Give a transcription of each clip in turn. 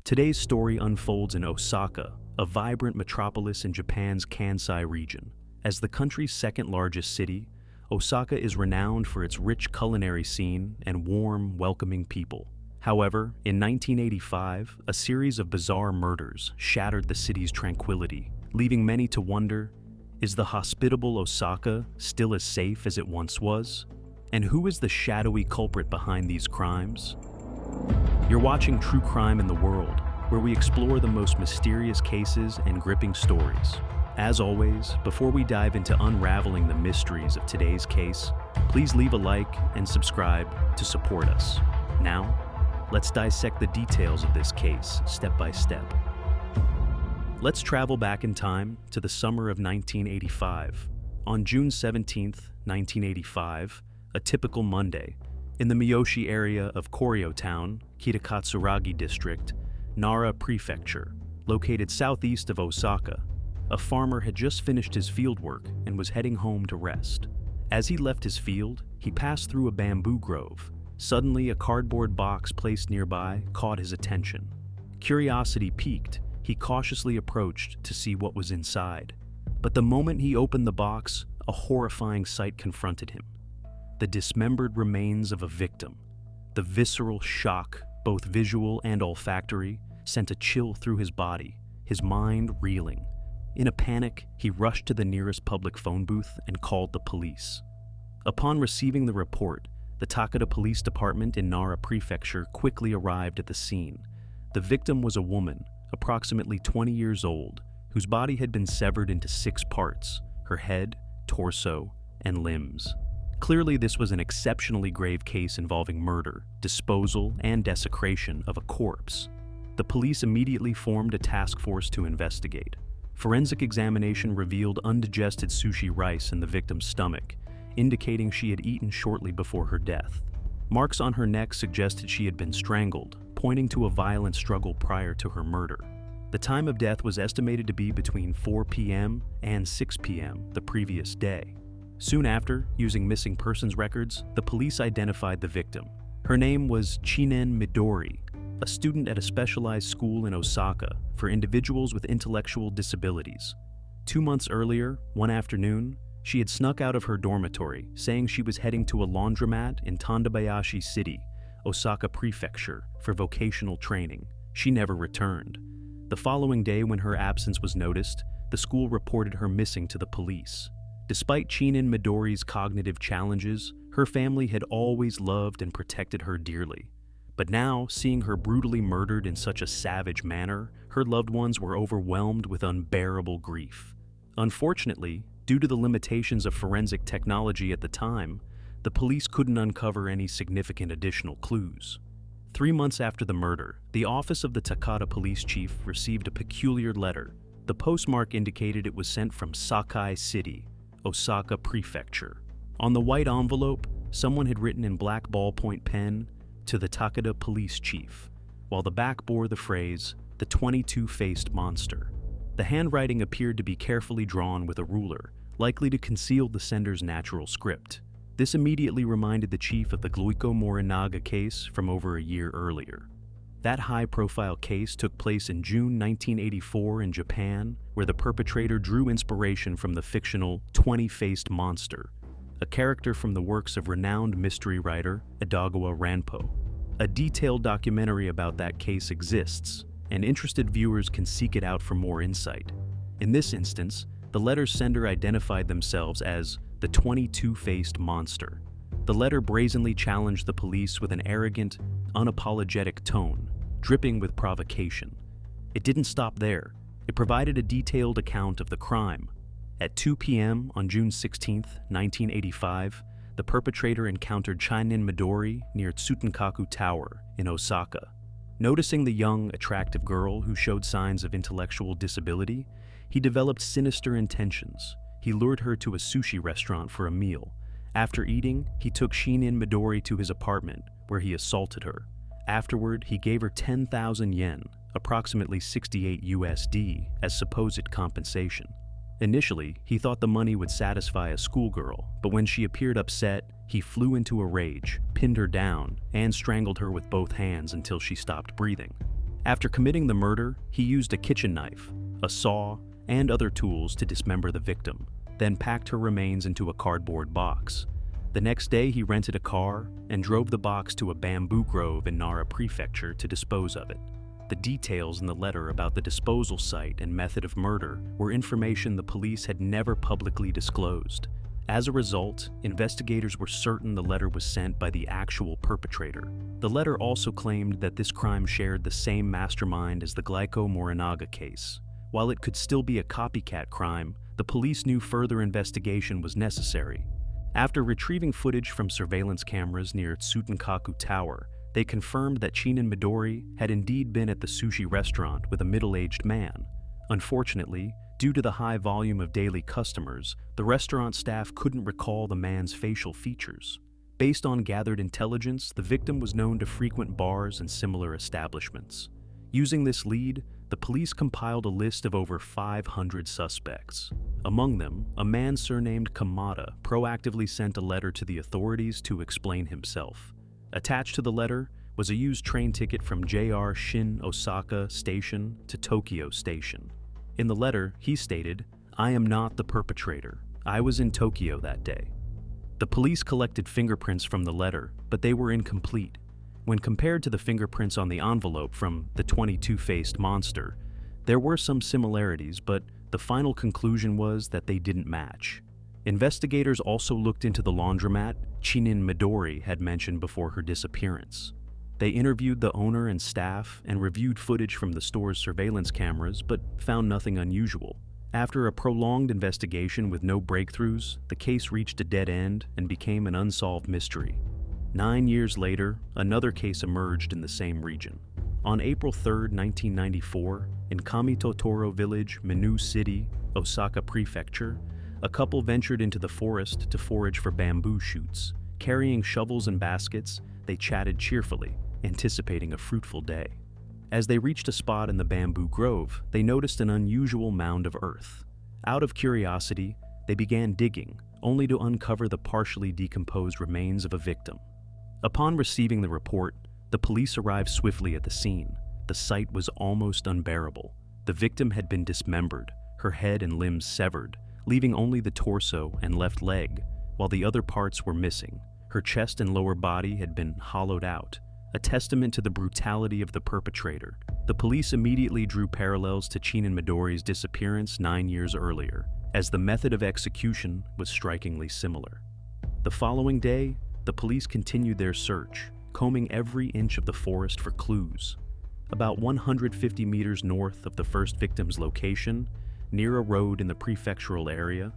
Today's story unfolds in Osaka, a vibrant metropolis in Japan's Kansai region. As the country's second-largest city, Osaka is renowned for its rich culinary scene and warm, welcoming people. However, in 1985, a series of bizarre murders shattered the city's tranquility, leaving many to wonder, is the hospitable Osaka still as safe as it once was? And who is the shadowy culprit behind these crimes? You're watching True Crime in the World, where we explore the most mysterious cases and gripping stories. As always, before we dive into unraveling the mysteries of today's case, please leave a like and subscribe to support us. Now, let's dissect the details of this case step by step. Let's travel back in time to the summer of 1985. On June 17, 1985, a typical Monday, in the Miyoshi area of Koryo-town, Kitakatsuragi District, Nara Prefecture, located southeast of Osaka, a farmer had just finished his fieldwork and was heading home to rest. As he left his field, he passed through a bamboo grove. Suddenly, a cardboard box placed nearby caught his attention. Curiosity piqued, he cautiously approached to see what was inside. But the moment he opened the box, a horrifying sight confronted him. The dismembered remains of a victim. The visceral shock, both visual and olfactory, sent a chill through his body, his mind reeling. In a panic, he rushed to the nearest public phone booth and called the police. Upon receiving the report, the Takeda Police Department in Nara Prefecture quickly arrived at the scene. The victim was a woman, approximately 20 years old, whose body had been severed into 6 parts: her head, torso, and limbs. Clearly, this was an exceptionally grave case involving murder, disposal, and desecration of a corpse. The police immediately formed a task force to investigate. Forensic examination revealed undigested sushi rice in the victim's stomach, indicating she had eaten shortly before her death. Marks on her neck suggested she had been strangled, pointing to a violent struggle prior to her murder. The time of death was estimated to be between 4 p.m. and 6 p.m. the previous day. Soon after, using missing persons records, the police identified the victim. Her name was Chinen Midori, a student at a specialized school in Osaka for individuals with intellectual disabilities. 2 months earlier, one afternoon, she had snuck out of her dormitory, saying she was heading to a laundromat in Tondabayashi City, Osaka Prefecture, for vocational training. She never returned. The following day, when her absence was noticed, the school reported her missing to the police. Despite Chinen Midori's cognitive challenges, her family had always loved and protected her dearly. But now, seeing her brutally murdered in such a savage manner, her loved ones were overwhelmed with unbearable grief. Unfortunately, due to the limitations of forensic technology at the time, the police couldn't uncover any significant additional clues. 3 months after the murder, the office of the Takeda police chief received a peculiar letter. The postmark indicated it was sent from Sakai City, Osaka Prefecture. On the white envelope, someone had written in black ballpoint pen, "To the Takeda police chief," while the back bore the phrase, "The 22-faced monster." The handwriting appeared to be carefully drawn with a ruler, likely to conceal the sender's natural script. This immediately reminded the chief of the Gluiko Morinaga case from over a year earlier. That high-profile case took place in June 1984 in Japan, where the perpetrator drew inspiration from the fictional 20-faced monster, a character from the works of renowned mystery writer Edogawa Ranpo. A detailed documentary about that case exists, and interested viewers can seek it out for more insight. In this instance, the letter's sender identified themselves as the 22-faced monster. The letter brazenly challenged the police with an arrogant, unapologetic tone, dripping with provocation. It didn't stop there. It provided a detailed account of the crime. At 2 p.m. on June 16, 1985, the perpetrator encountered Chinen Midori near Tsutenkaku Tower in Osaka. Noticing the young, attractive girl who showed signs of intellectual disability, he developed sinister intentions. He lured her to a sushi restaurant for a meal. After eating, he took Chinen Midori to his apartment, where he assaulted her. Afterward, he gave her 10,000 yen, approximately 68 USD, as supposed compensation. Initially, he thought the money would satisfy a schoolgirl, but when she appeared upset, he flew into a rage, pinned her down, and strangled her with both hands until she stopped breathing. After committing the murder, he used a kitchen knife, a saw, and other tools to dismember the victim, then packed her remains into a cardboard box. The next day, he rented a car and drove the box to a bamboo grove in Nara Prefecture to dispose of it. The details in the letter about the disposal site and method of murder were information the police had never publicly disclosed. As a result, investigators were certain the letter was sent by the actual perpetrator. The letter also claimed that this crime shared the same mastermind as the Glico Morinaga case. While it could still be a copycat crime, the police knew further investigation was necessary. After retrieving footage from surveillance cameras near Tsutenkaku Tower, they confirmed that Chinen Midori had indeed been at the sushi restaurant with a middle-aged man. Unfortunately, due to the high volume of daily customers, the restaurant staff couldn't recall the man's facial features. Based on gathered intelligence, the victim was known to frequent bars and similar establishments. Using this lead, the police compiled a list of over 500 suspects. Among them, a man surnamed Kamada proactively sent a letter to the authorities to explain himself. Attached to the letter was a used train ticket from JR Shin Osaka Station to Tokyo Station. In the letter, he stated, "I am not the perpetrator. I was in Tokyo that day." The police collected fingerprints from the letter, but they were incomplete. When compared to the fingerprints on the envelope from the 22-faced monster, there were some similarities, but the final conclusion was that they didn't match. Investigators also looked into the laundromat Chinen Midori had mentioned before her disappearance. They interviewed the owner and staff and reviewed footage from the store's surveillance cameras, but found nothing unusual. After a prolonged investigation with no breakthroughs, the case reached a dead end and became an unsolved mystery. 9 years later, another case emerged in the same region. On April 3, 1994, in Kamitotoro Village, Minu City, Osaka Prefecture, a couple ventured into the forest to forage for bamboo shoots. Carrying shovels and baskets, they chatted cheerfully, anticipating a fruitful day. As they reached a spot in the bamboo grove, they noticed an unusual mound of earth. Out of curiosity, they began digging, only to uncover the partially decomposed remains of a victim. Upon receiving the report, the police arrived swiftly at the scene. The sight was almost unbearable. The victim had been dismembered, her head and limbs severed, leaving only the torso and left leg, while the other parts were missing. Her chest and lower body had been hollowed out, a testament to the brutality of the perpetrator. The police immediately drew parallels to Chinen Midori's disappearance 9 years earlier, as the method of execution was strikingly similar. The following day, the police continued their search, combing every inch of the forest for clues. About 150 meters north of the first victim's location, near a road in the prefectural area,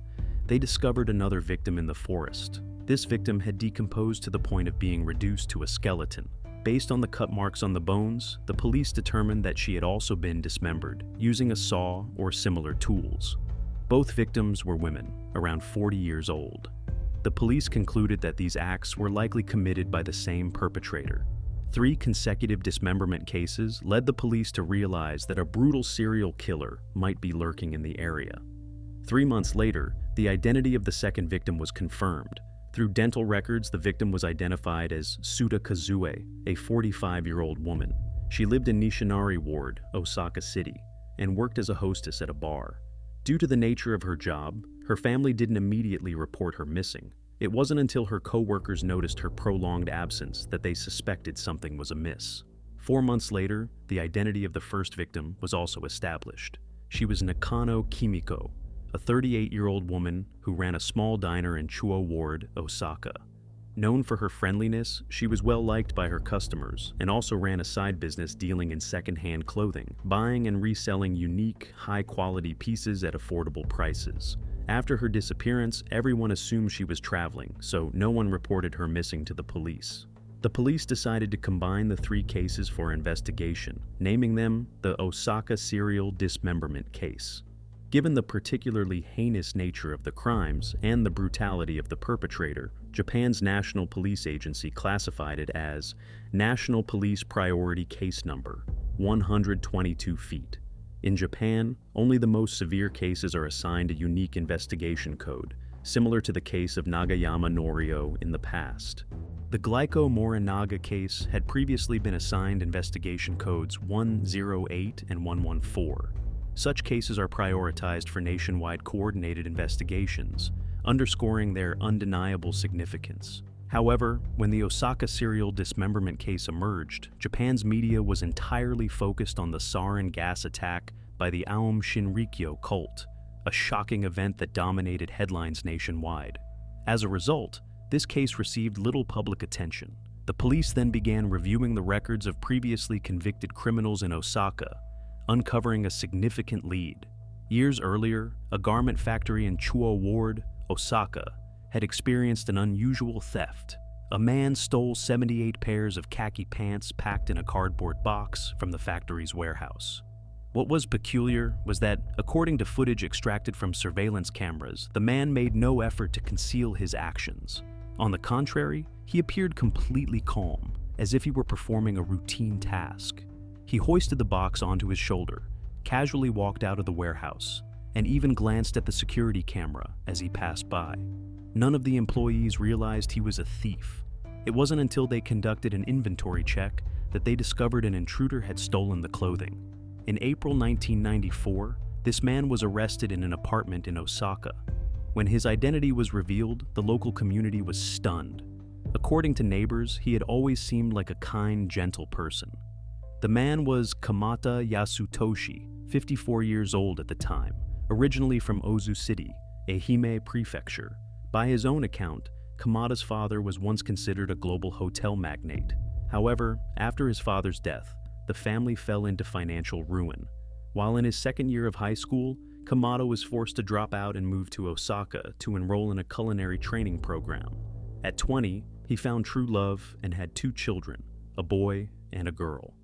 they discovered another victim in the forest. This victim had decomposed to the point of being reduced to a skeleton. Based on the cut marks on the bones, the police determined that she had also been dismembered, using a saw or similar tools. Both victims were women, around 40 years old. The police concluded that these acts were likely committed by the same perpetrator. 3 consecutive dismemberment cases led the police to realize that a brutal serial killer might be lurking in the area. 3 months later, the identity of the second victim was confirmed. Through dental records, the victim was identified as Suda Kazue, a 45-year-old woman. She lived in Nishinari Ward, Osaka City, and worked as a hostess at a bar. Due to the nature of her job, her family didn't immediately report her missing. It wasn't until her co-workers noticed her prolonged absence that they suspected something was amiss. 4 months later, the identity of the first victim was also established. She was Nakano Kimiko, a 38-year-old woman who ran a small diner in Chuo Ward, Osaka. Known for her friendliness, she was well liked by her customers and also ran a side business dealing in second-hand clothing, buying and reselling unique, high-quality pieces at affordable prices. After her disappearance, everyone assumed she was traveling, so no one reported her missing to the police. The police decided to combine the 3 cases for investigation, naming them the Osaka Serial Dismemberment Case. Given the particularly heinous nature of the crimes and the brutality of the perpetrator, Japan's National Police Agency classified it as National Police Priority Case Number 122 feet. In Japan, only the most severe cases are assigned a unique investigation code, similar to the case of Nagayama Norio in the past. The Glyco Morinaga case had previously been assigned investigation codes 108 and 114. Such cases are prioritized for nationwide coordinated investigations, underscoring their undeniable significance. However, when the Osaka serial dismemberment case emerged, Japan's media was entirely focused on the sarin gas attack by the Aum Shinrikyo cult, a shocking event that dominated headlines nationwide. As a result, this case received little public attention. The police then began reviewing the records of previously convicted criminals in Osaka, uncovering a significant lead. Years earlier, a garment factory in Chuo Ward, Osaka, had experienced an unusual theft. A man stole 78 pairs of khaki pants packed in a cardboard box from the factory's warehouse. What was peculiar was that, according to footage extracted from surveillance cameras, the man made no effort to conceal his actions. On the contrary, he appeared completely calm, as if he were performing a routine task. He hoisted the box onto his shoulder, casually walked out of the warehouse, and even glanced at the security camera as he passed by. None of the employees realized he was a thief. It wasn't until they conducted an inventory check that they discovered an intruder had stolen the clothing. In April 1994, this man was arrested in an apartment in Osaka. When his identity was revealed, the local community was stunned. According to neighbors, he had always seemed like a kind, gentle person. The man was Kamata Yasutoshi, 54 years old at the time, originally from Ozu City, Ehime Prefecture. By his own account, Kamata's father was once considered a global hotel magnate. However, after his father's death, the family fell into financial ruin. While in his second year of high school, Kamata was forced to drop out and move to Osaka to enroll in a culinary training program. At 20, he found true love and had 2 children, a boy and a girl.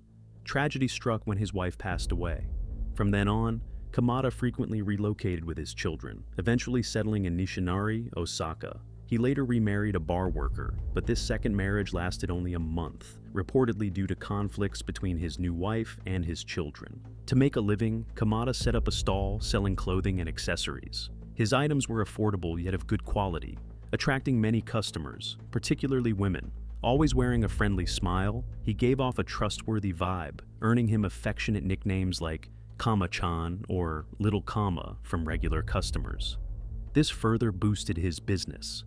Tragedy struck when his wife passed away. From then on, Kamata frequently relocated with his children, eventually settling in Nishinari, Osaka. He later remarried a bar worker, but this second marriage lasted only a month, reportedly due to conflicts between his new wife and his children. To make a living, Kamata set up a stall selling clothing and accessories. His items were affordable yet of good quality, attracting many customers, particularly women. Always wearing a friendly smile, he gave off a trustworthy vibe, earning him affectionate nicknames like Kama-chan or Little Kama from regular customers. This further boosted his business.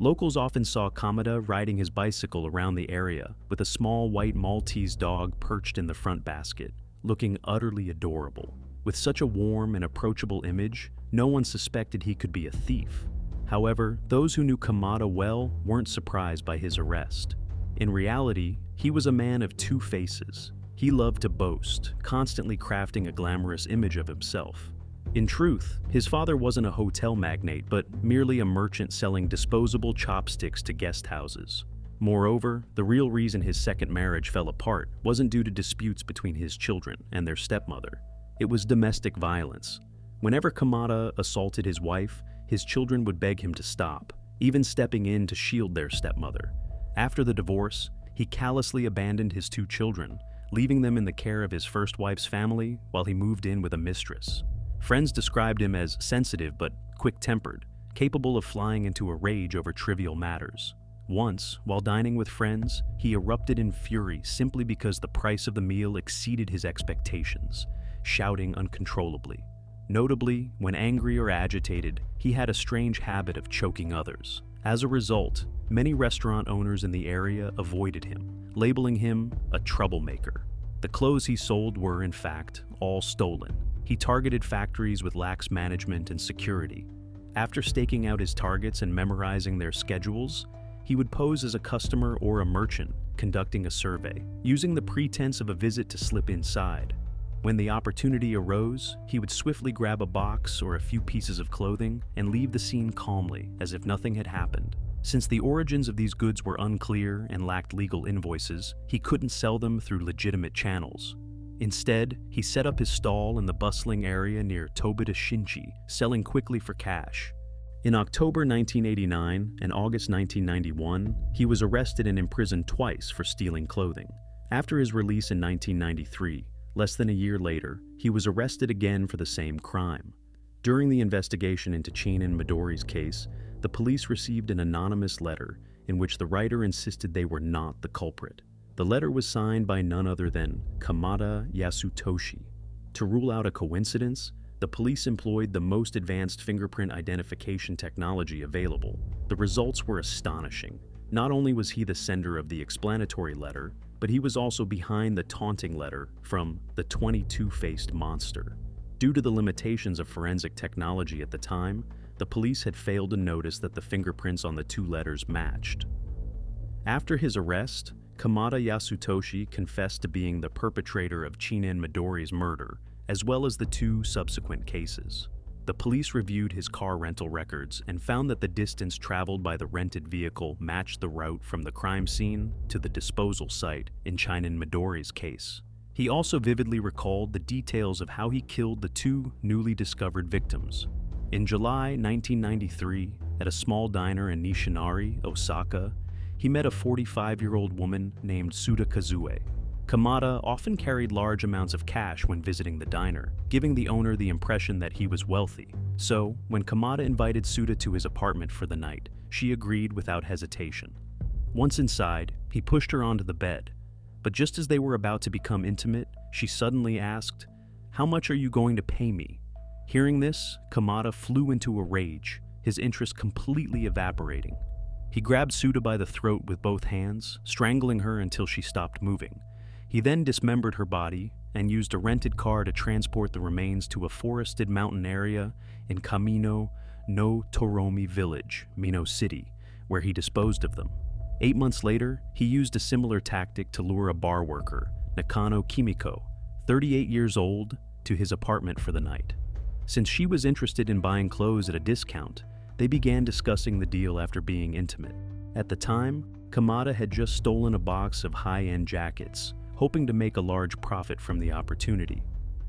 Locals often saw Kamata riding his bicycle around the area with a small white Maltese dog perched in the front basket, looking utterly adorable. With such a warm and approachable image, no one suspected he could be a thief. However, those who knew Kamata well weren't surprised by his arrest. In reality, he was a man of 2 faces. He loved to boast, constantly crafting a glamorous image of himself. In truth, his father wasn't a hotel magnate, but merely a merchant selling disposable chopsticks to guest houses. Moreover, the real reason his second marriage fell apart wasn't due to disputes between his children and their stepmother. It was domestic violence. Whenever Kamata assaulted his wife, his children would beg him to stop, even stepping in to shield their stepmother. After the divorce, he callously abandoned his 2 children, leaving them in the care of his first wife's family while he moved in with a mistress. Friends described him as sensitive but quick-tempered, capable of flying into a rage over trivial matters. Once, while dining with friends, he erupted in fury simply because the price of the meal exceeded his expectations, shouting uncontrollably. Notably, when angry or agitated, he had a strange habit of choking others. As a result, many restaurant owners in the area avoided him, labeling him a troublemaker. The clothes he sold were, in fact, all stolen. He targeted factories with lax management and security. After staking out his targets and memorizing their schedules, he would pose as a customer or a merchant, conducting a survey, using the pretense of a visit to slip inside. When the opportunity arose, he would swiftly grab a box or a few pieces of clothing and leave the scene calmly, as if nothing had happened. Since the origins of these goods were unclear and lacked legal invoices, he couldn't sell them through legitimate channels. Instead, he set up his stall in the bustling area near Tobita Shinchi, selling quickly for cash. In October 1989 and August 1991, he was arrested and imprisoned twice for stealing clothing. After his release in 1993, less than a year later, he was arrested again for the same crime. During the investigation into Chinen Midori's case, the police received an anonymous letter in which the writer insisted they were not the culprit. The letter was signed by none other than Kamada Yasutoshi. To rule out a coincidence, the police employed the most advanced fingerprint identification technology available. The results were astonishing. Not only was he the sender of the explanatory letter, but he was also behind the taunting letter from the 22-faced monster. Due to the limitations of forensic technology at the time, the police had failed to notice that the fingerprints on the two letters matched. After his arrest, Kamada Yasutoshi confessed to being the perpetrator of Chinen Midori's murder, as well as the two subsequent cases. The police reviewed his car rental records and found that the distance traveled by the rented vehicle matched the route from the crime scene to the disposal site in Chinen Midori's case. He also vividly recalled the details of how he killed the two newly discovered victims. In July 1993, at a small diner in Nishinari, Osaka, he met a 45-year-old woman named Suda Kazue. Kamada often carried large amounts of cash when visiting the diner, giving the owner the impression that he was wealthy. So, when Kamada invited Suda to his apartment for the night, she agreed without hesitation. Once inside, he pushed her onto the bed, but just as they were about to become intimate, she suddenly asked, "How much are you going to pay me?" Hearing this, Kamada flew into a rage, his interest completely evaporating. He grabbed Suda by the throat with both hands, strangling her until she stopped moving. He then dismembered her body and used a rented car to transport the remains to a forested mountain area in Kamino no Toromi village, Mino City, where he disposed of them. 8 months later, he used a similar tactic to lure a bar worker, Nakano Kimiko, 38 years old, to his apartment for the night. Since she was interested in buying clothes at a discount, they began discussing the deal after being intimate. At the time, Kamada had just stolen a box of high-end jackets, hoping to make a large profit from the opportunity.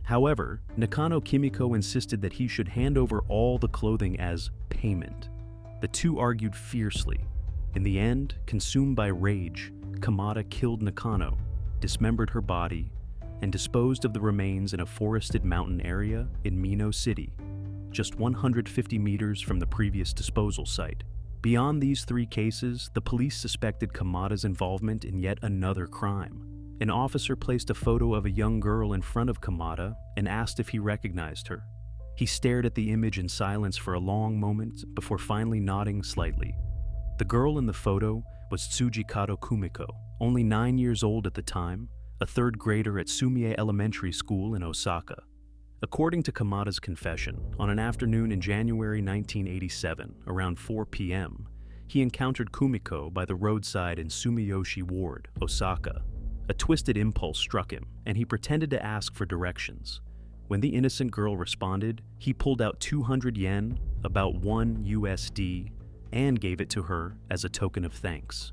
However, Nakano Kimiko insisted that he should hand over all the clothing as payment. The two argued fiercely. In the end, consumed by rage, Kamada killed Nakano, dismembered her body, and disposed of the remains in a forested mountain area in Mino City, just 150 meters from the previous disposal site. Beyond these three cases, the police suspected Kamada's involvement in yet another crime. An officer placed a photo of a young girl in front of Kamada and asked if he recognized her. He stared at the image in silence for a long moment before finally nodding slightly. The girl in the photo was Tsujikado Kumiko, only 9 years old at the time, a third grader at Sumie Elementary School in Osaka. According to Kamada's confession, on an afternoon in January 1987, around 4 p.m., he encountered Kumiko by the roadside in Sumiyoshi Ward, Osaka. A twisted impulse struck him, and he pretended to ask for directions. When the innocent girl responded, he pulled out 200 yen, about $1, and gave it to her as a token of thanks.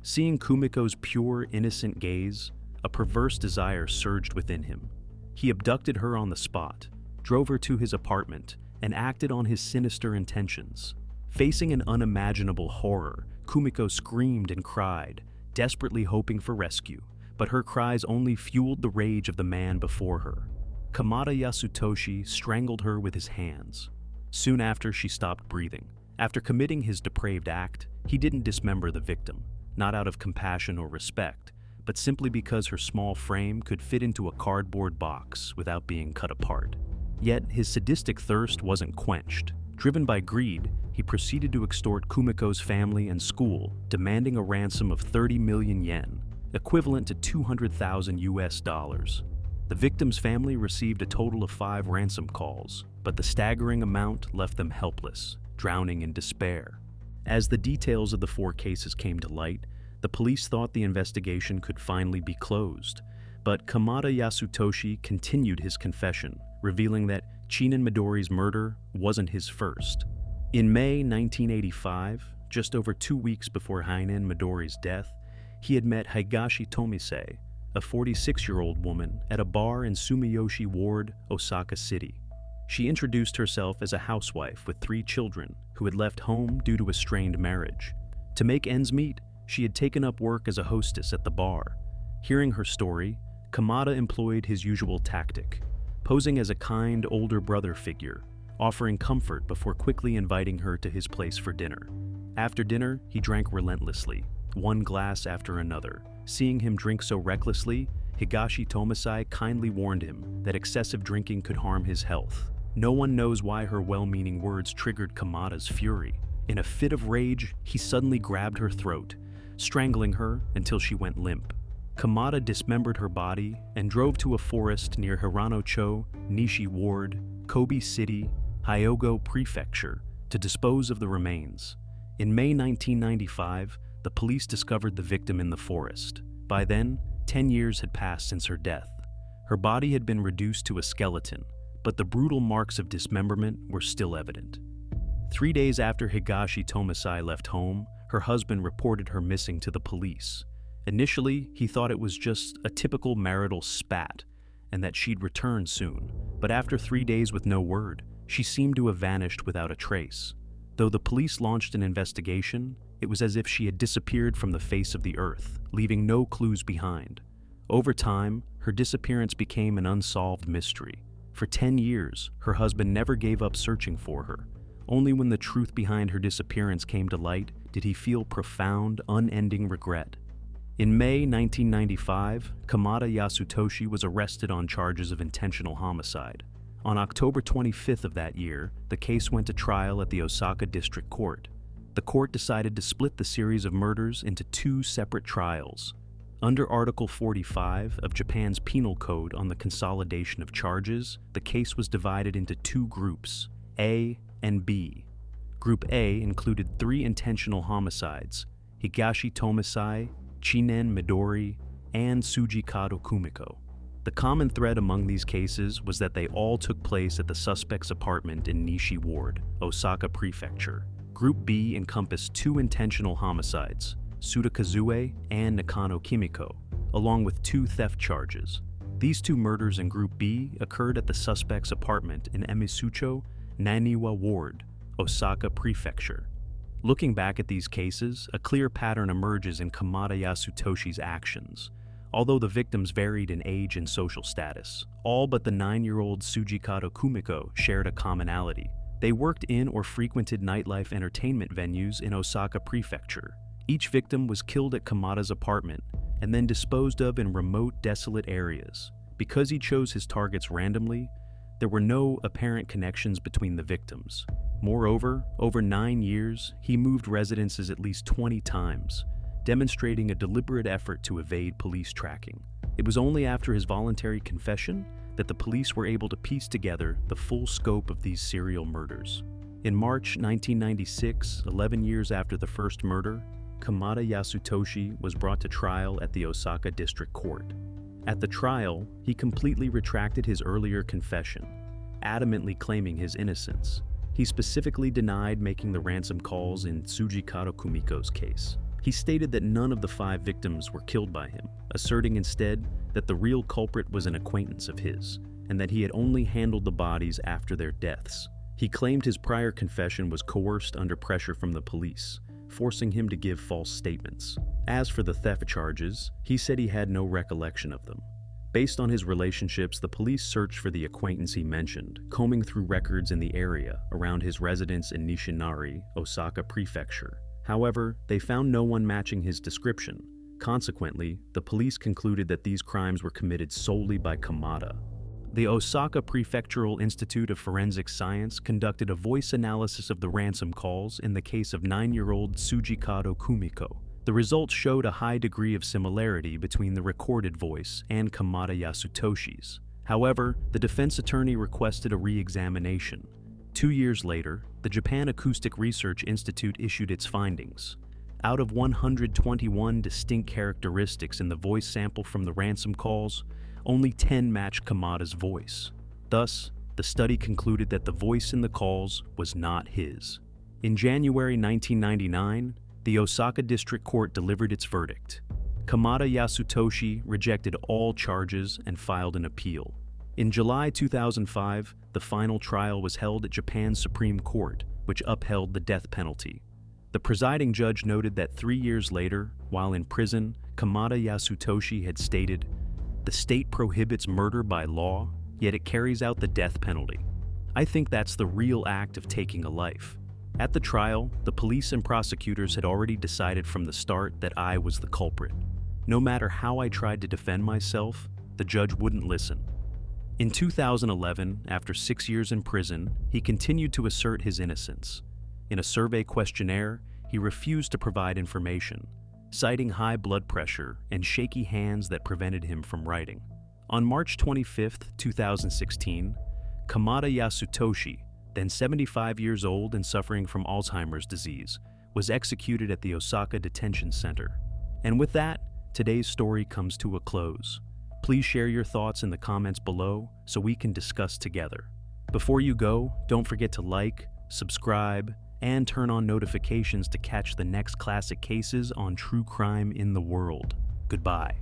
Seeing Kumiko's pure, innocent gaze, a perverse desire surged within him. He abducted her on the spot, drove her to his apartment, and acted on his sinister intentions. Facing an unimaginable horror, Kumiko screamed and cried, desperately hoping for rescue, but her cries only fueled the rage of the man before her. Kamada Yasutoshi strangled her with his hands. Soon after, she stopped breathing. After committing his depraved act, he didn't dismember the victim, not out of compassion or respect, but simply because her small frame could fit into a cardboard box without being cut apart. Yet his sadistic thirst wasn't quenched. Driven by greed, he proceeded to extort Kumiko's family and school, demanding a ransom of 30 million yen, equivalent to $200,000. The victim's family received a total of 5 ransom calls, but the staggering amount left them helpless, drowning in despair. As the details of the 4 cases came to light, the police thought the investigation could finally be closed, but Kamada Yasutoshi continued his confession, revealing that Chinen Midori's murder wasn't his first. In May 1985, just over 2 weeks before Chinen Midori's death, he had met Higashi Tomisei, a 46-year-old woman, at a bar in Sumiyoshi Ward, Osaka City. She introduced herself as a housewife with 3 children who had left home due to a strained marriage. To make ends meet, she had taken up work as a hostess at the bar. Hearing her story, Kamada employed his usual tactic, posing as a kind older brother figure, offering comfort before quickly inviting her to his place for dinner. After dinner, he drank relentlessly, one glass after another. Seeing him drink so recklessly, Higashi Tomasai kindly warned him that excessive drinking could harm his health. No one knows why her well-meaning words triggered Kamada's fury. In a fit of rage, he suddenly grabbed her throat, strangling her until she went limp. Kamada dismembered her body and drove to a forest near Hiranocho, Nishi Ward, Kobe City, Hyogo Prefecture to dispose of the remains. In May 1995, the police discovered the victim in the forest. By then, 10 years had passed since her death. Her body had been reduced to a skeleton, but the brutal marks of dismemberment were still evident. 3 days after Higashi Tomasai left home, her husband reported her missing to the police. Initially, he thought it was just a typical marital spat and that she'd return soon, but after 3 days with no word, she seemed to have vanished without a trace. Though the police launched an investigation, it was as if she had disappeared from the face of the earth, leaving no clues behind. Over time, her disappearance became an unsolved mystery. For 10 years, her husband never gave up searching for her. Only when the truth behind her disappearance came to light did he feel profound, unending regret. In May 1995, Kamada Yasutoshi was arrested on charges of intentional homicide. On October 25th of that year, the case went to trial at the Osaka District Court. The court decided to split the series of murders into 2 separate trials. Under Article 45 of Japan's Penal Code on the consolidation of charges, the case was divided into 2 groups, A and B. Group A included 3 intentional homicides, Higashi Tomasai, Chinen Midori, and Sujikado Kumiko. The common thread among these cases was that they all took place at the suspect's apartment in Nishi Ward, Osaka Prefecture. Group B encompassed 2 intentional homicides, Sudakazue and Nakano Kimiko, along with 2 theft charges. These 2 murders in Group B occurred at the suspect's apartment in Emisucho, Naniwa Ward, Osaka Prefecture. Looking back at these cases, a clear pattern emerges in Kamada Yasutoshi's actions. Although the victims varied in age and social status, all but the 9-year-old Sujikado Kumiko shared a commonality. They worked in or frequented nightlife entertainment venues in Osaka Prefecture. Each victim was killed at Kamada's apartment and then disposed of in remote, desolate areas. Because he chose his targets randomly, there were no apparent connections between the victims. Moreover, over 9 years, he moved residences at least 20 times, demonstrating a deliberate effort to evade police tracking. It was only after his voluntary confession that the police were able to piece together the full scope of these serial murders. In March 1996, 11 years after the first murder, Kamada Yasutoshi was brought to trial at the Osaka District Court. At the trial, he completely retracted his earlier confession, adamantly claiming his innocence. He specifically denied making the ransom calls in Sujikado Kumiko's case. He stated that none of the 5 victims were killed by him, asserting instead that the real culprit was an acquaintance of his, and that he had only handled the bodies after their deaths. He claimed his prior confession was coerced under pressure from the police, forcing him to give false statements. As for the theft charges, he said he had no recollection of them. Based on his relationships, the police searched for the acquaintance he mentioned, combing through records in the area around his residence in Nishinari, Osaka Prefecture. However, they found no one matching his description. Consequently, the police concluded that these crimes were committed solely by Kamada. The Osaka Prefectural Institute of Forensic Science conducted a voice analysis of the ransom calls in the case of 9-year-old Sujikado Kumiko. The results showed a high degree of similarity between the recorded voice and Kamada Yasutoshi's. However, the defense attorney requested a re-examination. 2 years later, the Japan Acoustic Research Institute issued its findings. Out of 121 distinct characteristics in the voice sample from the ransom calls, only 10 matched Kamada's voice. Thus, the study concluded that the voice in the calls was not his. In January 1999, the Osaka District Court delivered its verdict. Kamada Yasutoshi rejected all charges and filed an appeal. In July 2005, the final trial was held at Japan's Supreme Court, which upheld the death penalty. The presiding judge noted that 3 years later, while in prison, Kamada Yasutoshi had stated, "The state prohibits murder by law, yet it carries out the death penalty. I think that's the real act of taking a life." At the trial, the police and prosecutors had already decided from the start that I was the culprit. No matter how I tried to defend myself, the judge wouldn't listen. In 2011, after 6 years in prison, he continued to assert his innocence. In a survey questionnaire, he refused to provide information, citing high blood pressure and shaky hands that prevented him from writing. On March 25, 2016, Kamada Yasutoshi, then 75 years old and suffering from Alzheimer's disease, was executed at the Osaka Detention Center. And with that, today's story comes to a close. Please share your thoughts in the comments below so we can discuss together. Before you go, don't forget to like, subscribe, and turn on notifications to catch the next classic cases on true crime in the world. Goodbye.